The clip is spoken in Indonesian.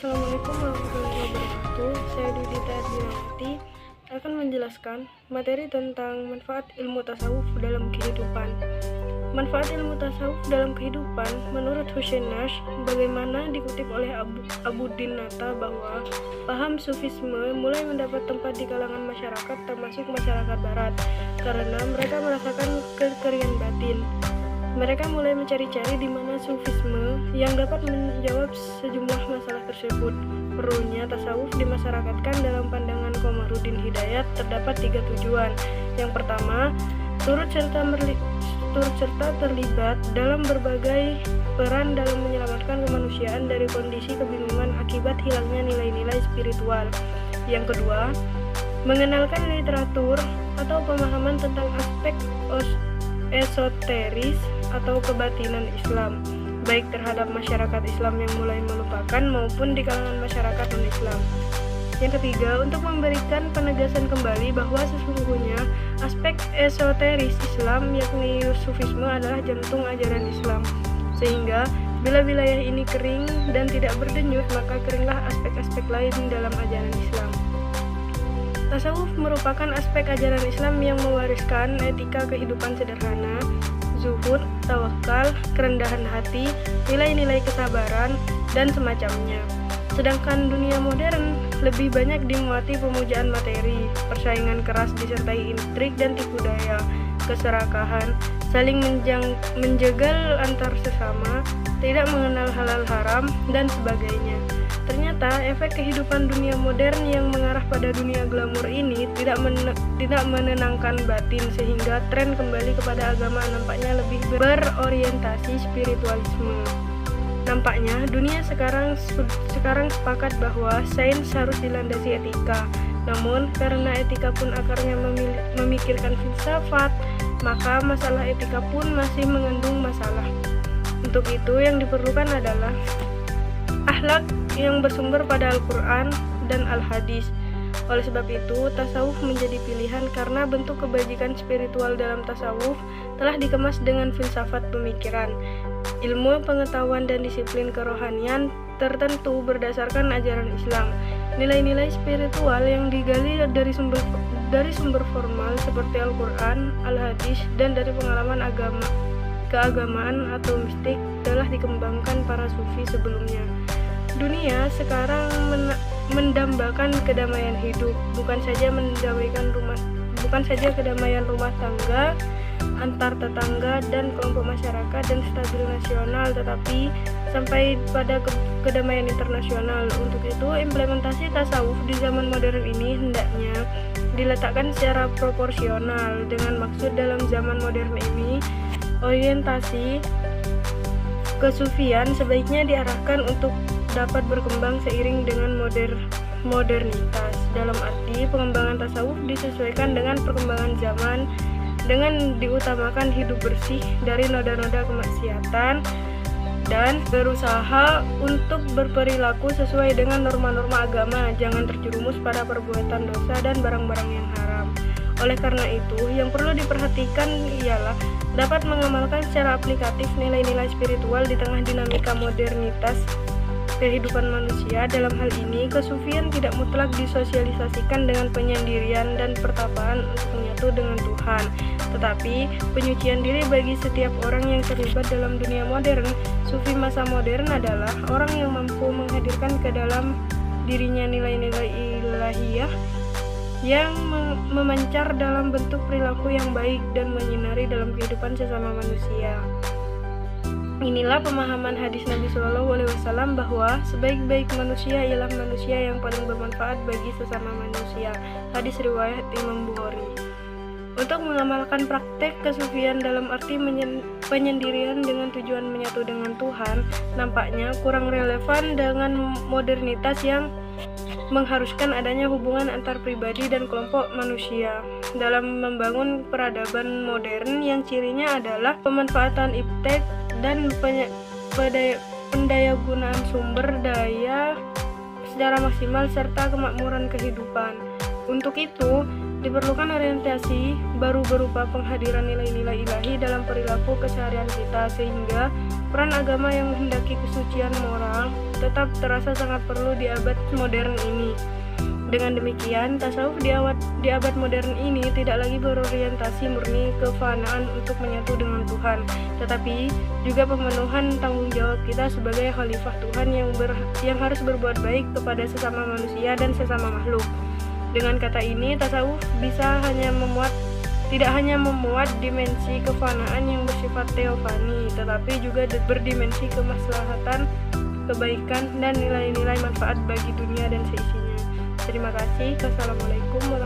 Assalamualaikum warahmatullahi wabarakatuh. Saya Dudita Admirawati akan menjelaskan materi tentang manfaat ilmu tasawuf dalam kehidupan. Manfaat ilmu tasawuf dalam kehidupan menurut Hussein Nash, bagaimana dikutip oleh Abuddin Nata bahwa paham sufisme mulai mendapat tempat di kalangan masyarakat termasuk masyarakat barat karena mereka merasakan kekeringan batin. Mereka mulai mencari-cari di mana sufisme yang dapat menjawab sejumlah masalah tersebut. Perlunya tasawuf dimasyarakatkan dalam pandangan Komarudin Hidayat terdapat 3 tujuan. Yang pertama, turut serta terlibat dalam berbagai peran dalam menyelamatkan kemanusiaan dari kondisi kebingungan akibat hilangnya nilai-nilai spiritual. Yang kedua, mengenalkan literatur atau pemahaman tentang aspek esoteris atau kebatinan Islam, baik terhadap masyarakat Islam yang mulai melupakan maupun di kalangan masyarakat non-Islam. Yang ketiga, untuk memberikan penegasan kembali bahwa sesungguhnya aspek esoteris Islam yakni sufisme adalah jantung ajaran Islam, sehingga bila wilayah ini kering dan tidak berdenyut, maka keringlah aspek-aspek lain dalam ajaran Islam. Tasawuf merupakan aspek ajaran Islam yang mewariskan etika kehidupan sederhana, zuhud, tawakal, kerendahan hati, nilai-nilai kesabaran, dan semacamnya. Sedangkan dunia modern lebih banyak dimuati pemujaan materi, persaingan keras disertai intrik dan tipu daya, keserakahan, saling menjegal antar sesama, tidak mengenal halal haram, dan sebagainya. Ternyata efek kehidupan dunia modern yang mengarah pada dunia glamor ini tidak menenangkan batin, sehingga tren kembali kepada agama nampaknya lebih berorientasi spiritualisme. Nampaknya dunia sekarang sepakat bahwa sains harus dilandasi etika. Namun karena etika pun akarnya memikirkan filsafat, maka masalah etika pun masih mengandung masalah. Untuk itu yang diperlukan adalah akhlak yang bersumber pada Al-Quran dan Al-Hadis. Oleh sebab itu, tasawuf menjadi pilihan karena bentuk kebajikan spiritual dalam tasawuf telah dikemas dengan filsafat pemikiran, ilmu pengetahuan dan disiplin kerohanian tertentu berdasarkan ajaran Islam. Nilai-nilai spiritual yang digali dari sumber formal seperti Al-Quran, Al-Hadis, dan dari pengalaman keagamaan atau mistik telah dikembangkan para sufi sebelumnya. Dunia sekarang mendambakan kedamaian hidup, bukan saja kedamaian rumah tangga, antar tetangga dan kelompok masyarakat dan stabil nasional, tetapi sampai pada kedamaian internasional. Untuk itu, implementasi tasawuf di zaman modern ini hendaknya diletakkan secara proporsional dengan maksud dalam zaman modern ini orientasi kesufian sebaiknya diarahkan untuk dapat berkembang seiring dengan modernitas. Dalam arti pengembangan tasawuf disesuaikan dengan perkembangan zaman dengan diutamakan hidup bersih dari noda-noda kemaksiatan dan berusaha untuk berperilaku sesuai dengan norma-norma agama, jangan terjerumus pada perbuatan dosa dan barang-barang yang haram. Oleh karena itu, yang perlu diperhatikan ialah dapat mengamalkan secara aplikatif nilai-nilai spiritual di tengah dinamika modernitas kehidupan manusia. Dalam hal ini, kesufian tidak mutlak disosialisasikan dengan penyendirian dan pertapaan untuk menyatu dengan Tuhan, tetapi penyucian diri bagi setiap orang yang terlibat dalam dunia modern. Sufi masa modern adalah orang yang mampu menghadirkan ke dalam dirinya nilai-nilai ilahiyah yang memancar dalam bentuk perilaku yang baik dan menyinari dalam kehidupan sesama manusia. Inilah pemahaman hadis Nabi Shallallahu Alaihi Wasallam bahwa sebaik-baik manusia ialah manusia yang paling bermanfaat bagi sesama manusia. Hadis riwayat Imam Bukhari. Untuk mengamalkan praktek kesufian dalam arti penyendirian dengan tujuan menyatu dengan Tuhan, nampaknya kurang relevan dengan modernitas yang mengharuskan adanya hubungan antar pribadi dan kelompok manusia. Dalam membangun peradaban modern yang cirinya adalah pemanfaatan iptek dan pendayagunaan sumber daya secara maksimal serta kemakmuran kehidupan. Untuk itu, diperlukan orientasi baru berupa penghadiran nilai-nilai ilahi dalam perilaku keseharian kita, sehingga Peran agama yang menghendaki kesucian moral tetap terasa sangat perlu di abad modern ini. Dengan demikian, tasawuf di abad modern ini tidak lagi berorientasi murni kefanaan untuk menyatu dengan Tuhan, tetapi juga pemenuhan tanggung jawab kita sebagai khalifah Tuhan yang harus berbuat baik kepada sesama manusia dan sesama makhluk. Dengan kata ini, tasawuf tidak hanya memuat dimensi kefanaan yang bersifat teofani, tetapi juga berdimensi kemaslahatan, kebaikan, dan nilai-nilai manfaat bagi dunia dan seisinya. Terima kasih. Wassalamualaikum warahmatullahi wabarakatuh.